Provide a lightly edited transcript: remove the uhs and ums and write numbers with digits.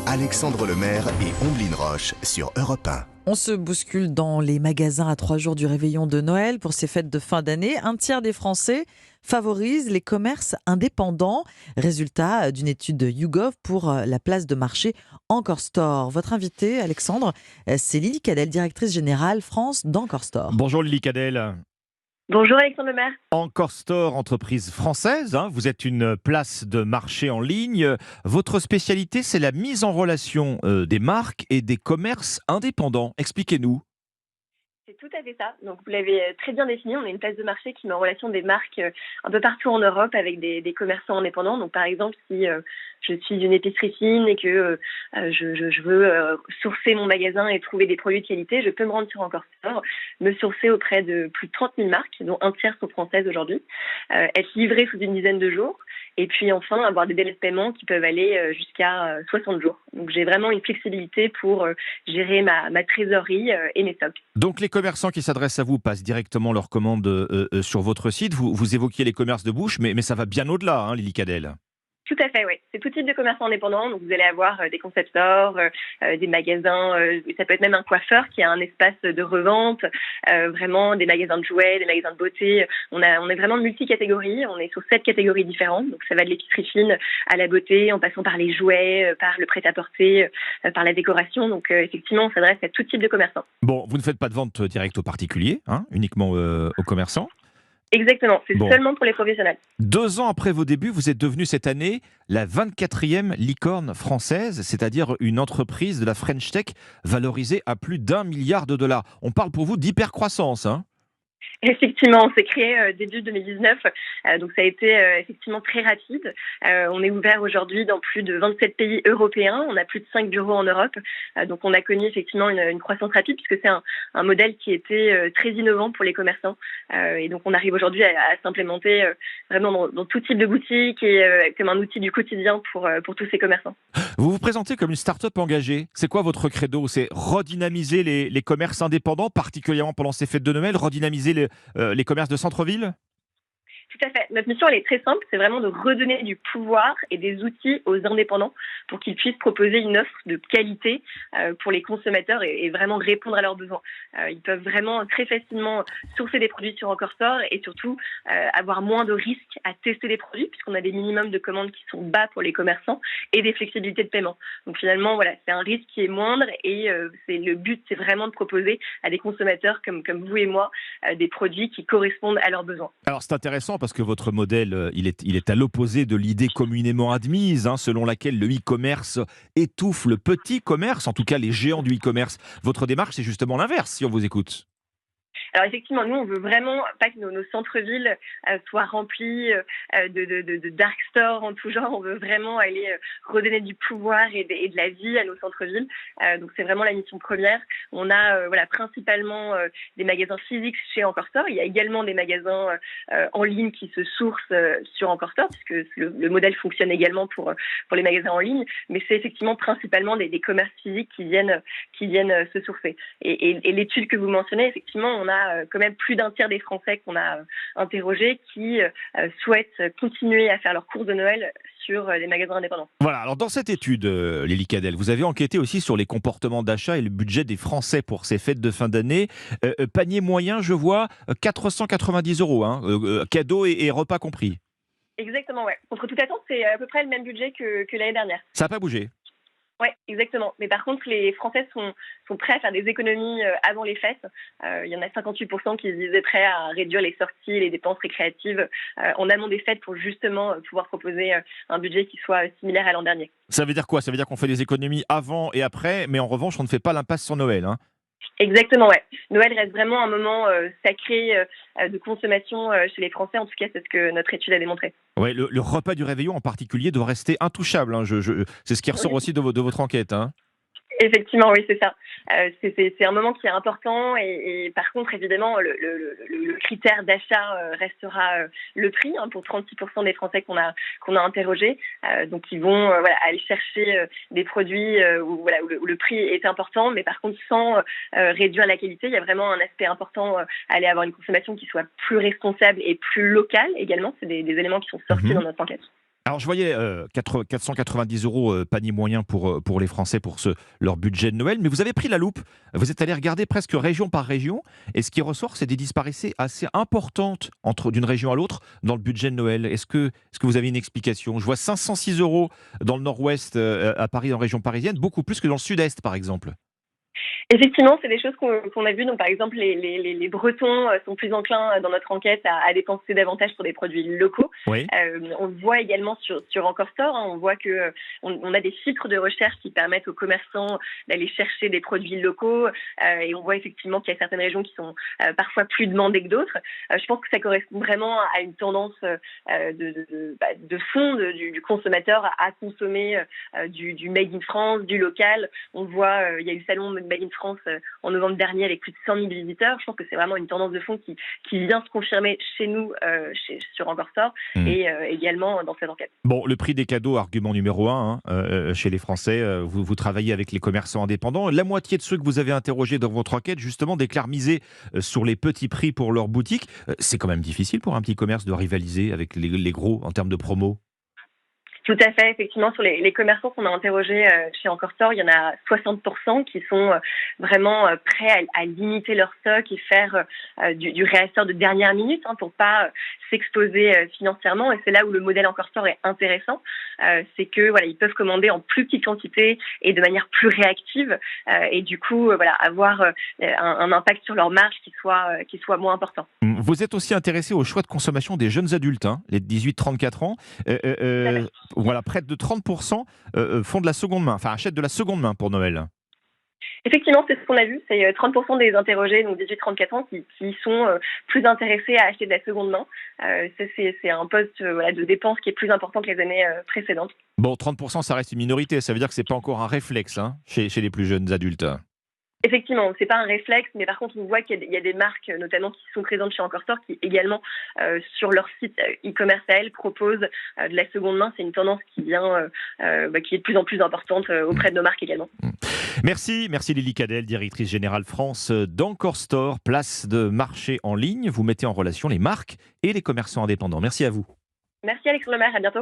Alexandre Lemaire et Omblin Roche sur Europe 1. On se bouscule dans les magasins à 3 jours du réveillon de Noël pour ces fêtes de fin d'année. Un tiers des Français favorisent les commerces indépendants. Résultat d'une étude de YouGov pour la place de marché Encore Store. Votre invité, Alexandre, c'est Lily Cadel, directrice générale France d'Encore Store. Bonjour Lily Cadel. Bonjour Alexandre Lemaire. Encore Store, entreprise française, vous êtes une place de marché en ligne. Votre spécialité, c'est la mise en relation des marques et des commerces indépendants. Expliquez-nous. C'est tout à fait ça. Donc vous l'avez très bien défini. On est une place de marché qui met en relation des marques un peu partout en Europe avec des commerçants indépendants. Donc par exemple, si je suis une épicerie fine et que je veux sourcer mon magasin et trouver des produits de qualité, je peux me rendre sur Encore Store, me sourcer auprès de plus de 30 000 marques, dont un tiers sont françaises aujourd'hui, être livré sous une dizaine de jours, et puis enfin avoir des délais de paiement qui peuvent aller jusqu'à 60 jours. Donc j'ai vraiment une flexibilité pour gérer ma trésorerie et mes stocks. Donc les commerçants qui s'adressent à vous passent directement leurs commandes sur votre site. Vous évoquiez les commerces de bouche, mais ça va bien au-delà, Lily Cadel. Tout à fait, oui. C'est tout type de commerçants indépendants. Donc, vous allez avoir des concept stores, des magasins. Ça peut être même un coiffeur qui a un espace de revente, vraiment des magasins de jouets, des magasins de beauté. On est vraiment multi-catégories. On est sur 7 catégories différentes. Donc, ça va de l'épicerie fine à la beauté, en passant par les jouets, par le prêt-à-porter, par la décoration. Donc, effectivement, on s'adresse à tout type de commerçants. Bon, vous ne faites pas de vente directe aux particuliers, uniquement aux commerçants. Exactement, c'est seulement pour les professionnels. 2 ans après vos débuts, vous êtes devenu cette année la 24e licorne française, c'est-à-dire une entreprise de la French Tech valorisée à plus d'1 milliard de dollars. On parle pour vous d'hypercroissance, Effectivement, on s'est créé début 2019, donc ça a été effectivement très rapide. On est ouvert aujourd'hui dans plus de 27 pays européens, on a plus de 5 bureaux en Europe, donc on a connu effectivement une croissance rapide puisque c'est un modèle qui était très innovant pour les commerçants, et donc on arrive aujourd'hui à s'implémenter vraiment dans tout type de boutique et comme un outil du quotidien pour tous ces commerçants. Vous vous présentez comme une start-up engagée. C'est quoi votre credo ? C'est redynamiser les commerces indépendants, particulièrement pendant ces fêtes de Noël, redynamiser les commerces de centre-ville ? Tout à fait. Notre mission, elle est très simple. C'est vraiment de redonner du pouvoir et des outils aux indépendants pour qu'ils puissent proposer une offre de qualité pour les consommateurs et vraiment répondre à leurs besoins. Ils peuvent vraiment très facilement sourcer des produits sur Encore Store et surtout avoir moins de risques à tester des produits puisqu'on a des minimums de commandes qui sont bas pour les commerçants et des flexibilités de paiement. Donc finalement, voilà, c'est un risque qui est moindre et le but, c'est vraiment de proposer à des consommateurs comme vous et moi des produits qui correspondent à leurs besoins. Alors c'est intéressant parce que votre modèle, il est à l'opposé de l'idée communément admise, selon laquelle le e-commerce étouffe le petit commerce, en tout cas les géants du e-commerce. Votre démarche, c'est justement l'inverse, si on vous écoute. Alors effectivement, nous, on veut vraiment pas que nos centres-villes soient remplis de dark stores en tout genre. On veut vraiment aller redonner du pouvoir et de la vie à nos centres-villes. Donc c'est vraiment la mission première. On a principalement des magasins physiques chez Encore Store. Il y a également des magasins en ligne qui se sourcent sur Encore Store, puisque le modèle fonctionne également pour les magasins en ligne. Mais c'est effectivement principalement des commerces physiques qui viennent se sourcer. Et l'étude que vous mentionnez, effectivement, on a quand même plus d'un tiers des Français qu'on a interrogés qui souhaitent continuer à faire leurs courses de Noël sur les magasins indépendants. Voilà, alors dans cette étude, Lily Cadel, vous avez enquêté aussi sur les comportements d'achat et le budget des Français pour ces fêtes de fin d'année. Panier moyen, je vois, 490 €, cadeaux et repas compris. Exactement, ouais. Contre toute attente, c'est à peu près le même budget que l'année dernière. Ça n'a pas bougé. Oui, exactement. Mais par contre, les Français sont prêts à faire des économies avant les fêtes. Il y en a 58% qui se disaient prêts à réduire les sorties et les dépenses récréatives en amont des fêtes pour justement pouvoir proposer un budget qui soit similaire à l'an dernier. Ça veut dire quoi ? Ça veut dire qu'on fait des économies avant et après, mais en revanche, on ne fait pas l'impasse sur Noël. Exactement, ouais. Noël reste vraiment un moment sacré de consommation chez les Français. En tout cas, c'est ce que notre étude a démontré. Ouais, le repas du réveillon en particulier doit rester intouchable. C'est ce qui ressort aussi de votre enquête. Effectivement, oui, c'est ça. C'est un moment qui est important et par contre, évidemment, le critère d'achat restera le prix pour 36% des Français qu'on a interrogés. Donc, ils vont aller chercher des produits où le prix est important, mais par contre, sans réduire la qualité, il y a vraiment un aspect important à aller avoir une consommation qui soit plus responsable et plus locale également. C'est des éléments qui sont sortis dans notre enquête. Alors je voyais 490 euros panier moyen pour les Français pour leur budget de Noël, mais vous avez pris la loupe, vous êtes allé regarder presque région par région, et ce qui ressort, c'est des disparités assez importantes d'une région à l'autre dans le budget de Noël. Est-ce que vous avez une explication? Je vois 506 euros dans le nord-ouest à Paris, en région parisienne, beaucoup plus que dans le sud-est par exemple. Effectivement, c'est des choses qu'on a vues. Donc, par exemple, les Bretons sont plus enclins dans notre enquête à dépenser davantage pour des produits locaux. Oui. On le voit également sur Encore Store. On voit que on a des filtres de recherche qui permettent aux commerçants d'aller chercher des produits locaux. Et on voit effectivement qu'il y a certaines régions qui sont parfois plus demandées que d'autres. Je pense que ça correspond vraiment à une tendance de fond du consommateur à consommer du Made in France, du local. On voit, il y a eu le salon Made in France en novembre dernier avec plus de 100 000 visiteurs. Je pense que c'est vraiment une tendance de fond qui vient se confirmer chez nous, sur Encore Store, et également dans cette enquête. Bon, le prix des cadeaux, argument numéro un chez les Français. Vous travaillez avec les commerçants indépendants. La moitié de ceux que vous avez interrogés dans votre enquête, justement, déclarent miser sur les petits prix pour leur boutique. C'est quand même difficile pour un petit commerce de rivaliser avec les gros en termes de promo. Tout à fait, effectivement, sur les commerçants qu'on a interrogés chez Encore Store, il y en a 60% qui sont vraiment prêts à limiter leur stock et faire du réassort de dernière minute pour pas s'exposer financièrement. Et c'est là où le modèle Encore Store est intéressant, c'est que ils peuvent commander en plus petite quantité et de manière plus réactive, et du coup avoir un impact sur leur marge qui soit moins important. Vous êtes aussi intéressé au choix de consommation des jeunes adultes, les 18-34 ans. Voilà, près de 30% font de la seconde main, enfin achètent de la seconde main pour Noël. Effectivement, c'est ce qu'on a vu. C'est 30% des interrogés, donc 18-34 ans, qui sont plus intéressés à acheter de la seconde main. C'est un poste de dépense qui est plus important que les années précédentes. Bon, 30%, ça reste une minorité. Ça veut dire que ce n'est pas encore un réflexe chez les plus jeunes adultes. Effectivement, c'est pas un réflexe, mais par contre, on voit qu'il y a des marques, notamment qui sont présentes chez Encore Store, qui également, sur leur site e-commerce à elles, proposent de la seconde main. C'est une tendance qui vient, qui est de plus en plus importante auprès de nos marques également. Merci Lily Cadel, directrice générale France d'Encore Store, place de marché en ligne. Vous mettez en relation les marques et les commerçants indépendants. Merci à vous. Merci Alexandre Lemaire, à bientôt.